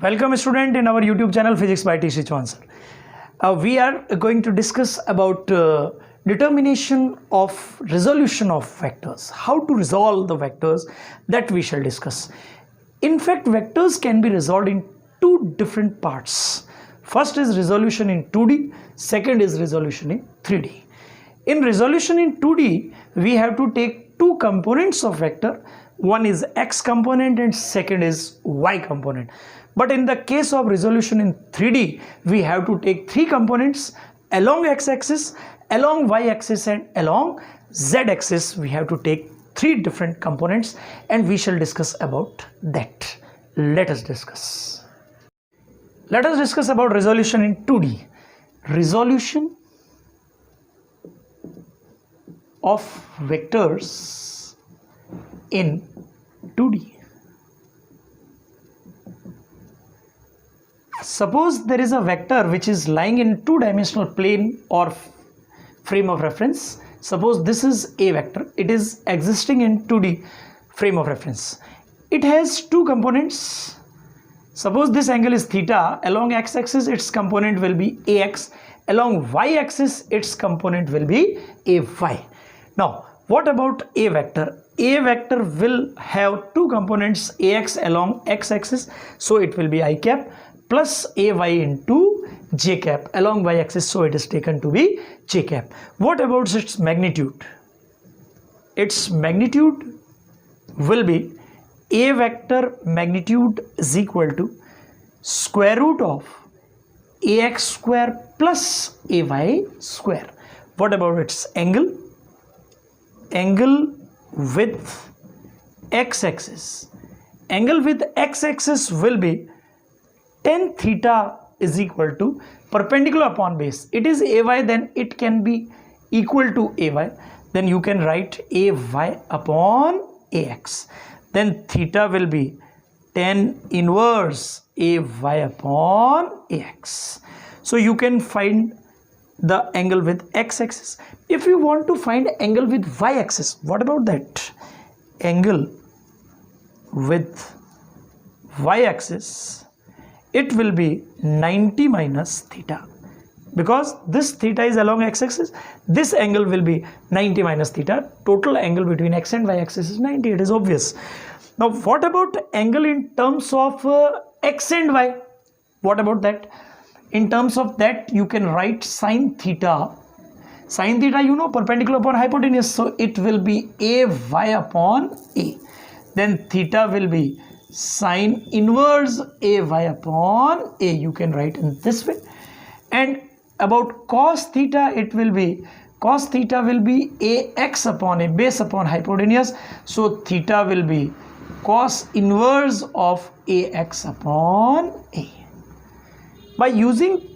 Welcome student in our YouTube channel Physics by TC Chauhan sir. We are going to discuss about determination of resolution of vectors. How to resolve the vectors, that we shall discuss. In fact, vectors can be resolved in two different parts. First is resolution in 2D, second is resolution in 3D. In resolution in 2D, we have to take two components of vector. One is x component and second is y component. But in the case of resolution in 3D, we have to take three components along x-axis, along y-axis and along z-axis. We have to take three different components and we shall discuss about that. Let us discuss. Let us discuss about resolution in 2D. Resolution of vectors in 2D. Suppose there is a vector which is lying in two-dimensional plane or frame of reference. Suppose this is a vector. It is existing in 2D frame of reference. It has two components. Suppose this angle is theta. Along x-axis its component will be ax. Along y-axis its component will be ay. Now what about a vector? A vector will have two components, ax along x-axis, so it will be I cap, plus ay into j cap along y-axis, so it is taken to be j cap. What about its magnitude? Its magnitude will be a vector magnitude is equal to square root of ax square plus ay square. What about its angle? Angle with x-axis. Angle with x-axis will be tan theta is equal to perpendicular upon base. It is ay, then it can be equal to ay. Then you can write ay upon ax. Then theta will be tan inverse ay upon ax. So you can find the angle with x-axis. If you want to find angle with y-axis, what about that? Angle with y-axis, it will be 90 minus theta, because this theta is along x-axis. This angle will be 90 minus theta. Total angle between x and y-axis is 90. It is obvious. Now what about angle in terms of x and y? What about that? In terms of that, you can write sine theta. Sine theta, you know, perpendicular upon hypotenuse, so it will be ay upon a. Then theta will be sine inverse ay upon a. You can write in this way. And about cos theta, it will be cos theta will be ax upon a, base upon hypotenuse, so theta will be cos inverse of ax upon a. By using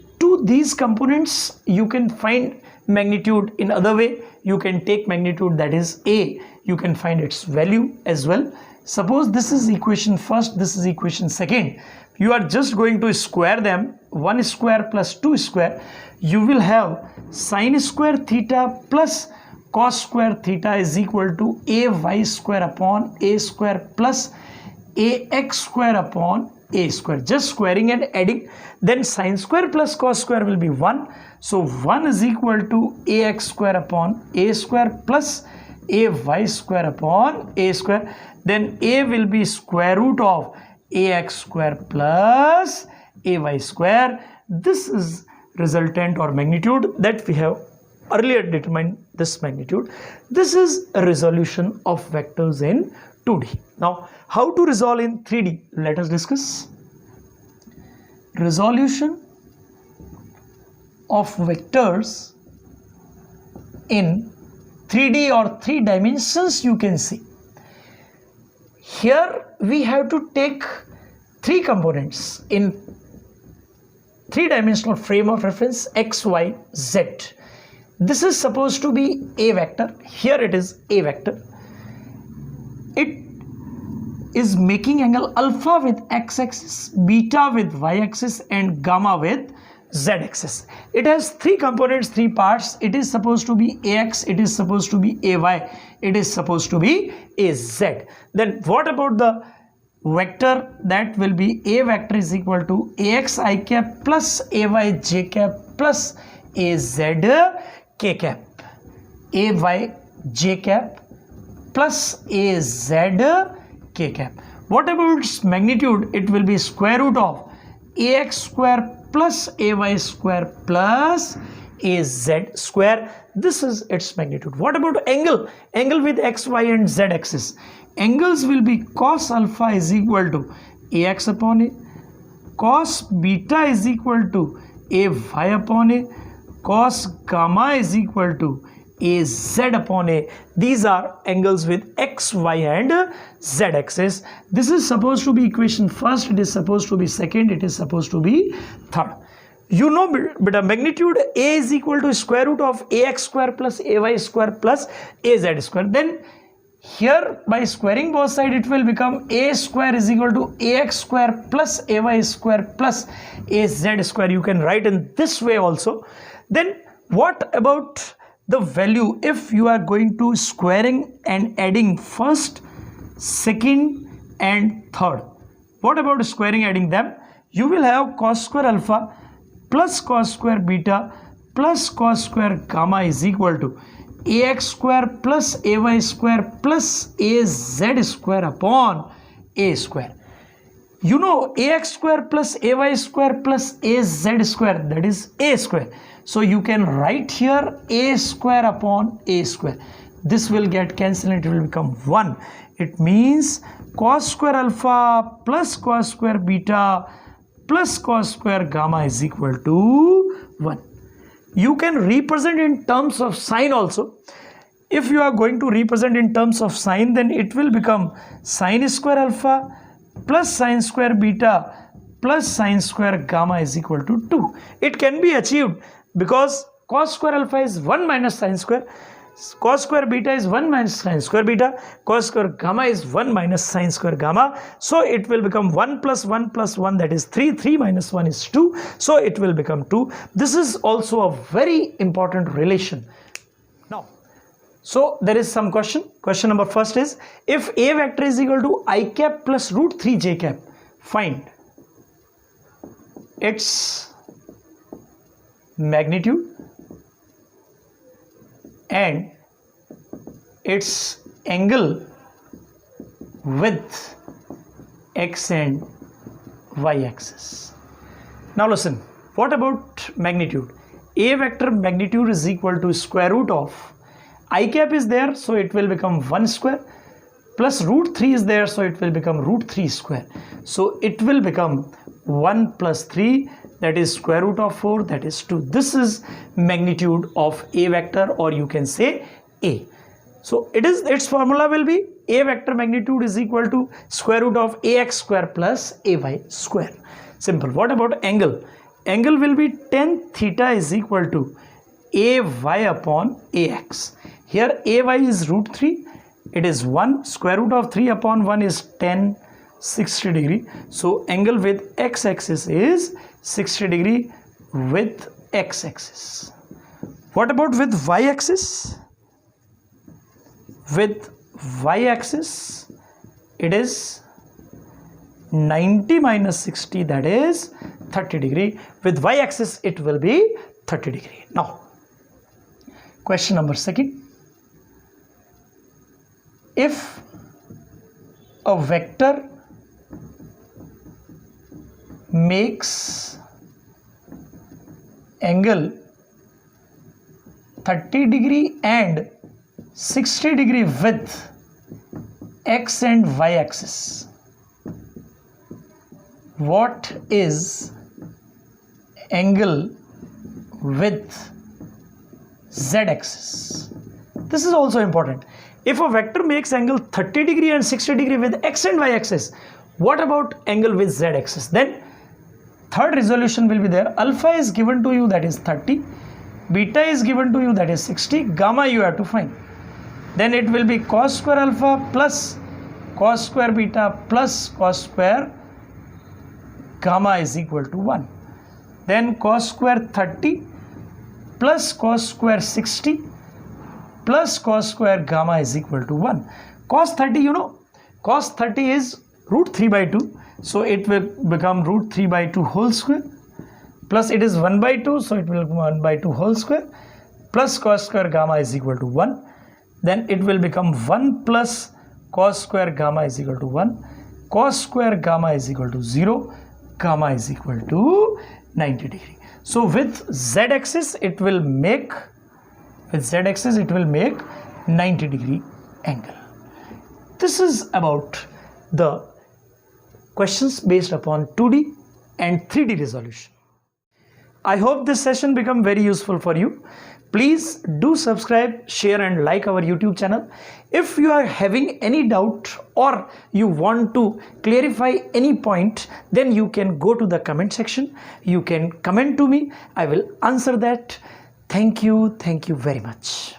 these components, you can find magnitude in other way. You can take magnitude, that is a, you can find its value as well. Suppose this is equation first, this is equation second. You are just going to square them. 1 square plus 2 square. You will have sine square theta plus cos square theta is equal to ay square upon a square plus ax square upon a square. Just squaring and adding. Then sine square plus cos square will be 1. So 1 is equal to ax square upon a square plus ay square upon a square. Then a will be square root of ax square plus ay square. This is resultant or magnitude that we have earlier determined this magnitude. This is a resolution of vectors in 2D. Now, how to resolve in 3D? Let us discuss. Resolution of vectors in 3D or 3 dimensions, you can see. Here we have to take three components in 3-dimensional frame of reference x, y, z. This is supposed to be a vector. Here it is a vector. It is making angle alpha with x-axis, beta with y-axis and gamma with z-axis. It has three components, three parts. It is supposed to be ax, it is supposed to be ay, it is supposed to be az. Then what about the vector, that will be A vector is equal to AX I cap plus AY j cap plus AZ k cap. AY j cap plus AZ k cap. What about its magnitude? It will be square root of AX square plus AY square plus AZ square. This is its magnitude. What about angle? Angle with x, y and z axis. Angles will be cos alpha is equal to AX upon A, cos beta is equal to AY upon A, cos gamma is equal to AZ upon A. These are angles with x, y and z axis. This is supposed to be equation first, it is supposed to be second, it is supposed to be third. You know, beta, magnitude A is equal to square root of AX square plus AY square plus AZ square. Then here by squaring both sides it will become A square is equal to AX square plus AY square plus AZ square. You can write in this way also. Then what about the value if you are going to squaring and adding first, second and third? What about squaring, adding them? You will have cos square alpha plus cos square beta plus cos square gamma is equal to AX square plus AY square plus AZ square upon A square. You know AX square plus AY square plus AZ square, that is A square. So you can write here A square upon A square. This will get cancelled, it will become 1. It means cos square alpha plus cos square beta plus cos square gamma is equal to 1. You can represent in terms of sign also. If you are going to represent in terms of sign, then it will become sin square alpha plus sin square beta plus sin square gamma is equal to 2. It can be achieved because cos square alpha is 1 minus sin square, cos square beta is 1 minus sin square beta, cos square gamma is 1 minus sin square gamma. So it will become 1 plus 1 plus 1, that is 3. 3 minus 1 is 2. So it will become 2. This is also a very important relation. Now, so there is some question. Question number first is, if A vector is equal to I cap plus root 3 j cap, find its magnitude and its angle with x and y axis. Now listen, what about magnitude? A vector magnitude is equal to square root of I cap is there, so it will become 1 square, plus root 3 is there, so it will become root 3 square. So it will become 1 plus 3, that is square root of 4, that is 2. This is magnitude of A vector, or you can say A. So its formula will be A vector magnitude is equal to square root of AX square plus AY square. Simple. What about angle? Angle will be tan theta is equal to AY upon AX. Here AY is root 3, it is 1, square root of 3 upon 1 is tan 60 degree. So angle with x axis is 60 degree with x axis. What about with y axis? With y axis it is 90 minus 60, that is 30 degree. With y axis it will be 30 degree. Now question number second. If a vector makes angle 30 degree and 60 degree with x and y axis, what is angle with z axis? This is also important. If a vector makes angle 30 degree and 60 degree with x and y axis, what about angle with z axis? Then third resolution will be there. Alpha is given to you, that is 30. Beta is given to you, that is 60. Gamma you have to find. Then it will be cos square alpha plus cos square beta plus cos square gamma is equal to 1. Then cos square 30 plus cos square 60 plus cos square gamma is equal to 1. Cos 30, you know, cos 30 is root 3 by 2, so it will become root 3 by 2 whole square, plus it is 1 by 2, so it will become 1 by 2 whole square, plus cos square gamma is equal to 1. Then it will become 1 plus cos square gamma is equal to 1, cos square gamma is equal to 0, gamma is equal to 90 degree. So with z-axis it will make 90 degree angle. This is about the questions based upon 2D and 3D resolution. I hope this session become very useful for you. Please do subscribe, share and like our YouTube channel. If you are having any doubt or you want to clarify any point, then you can go to the comment section. You can comment to me. I will answer that. Thank you very much.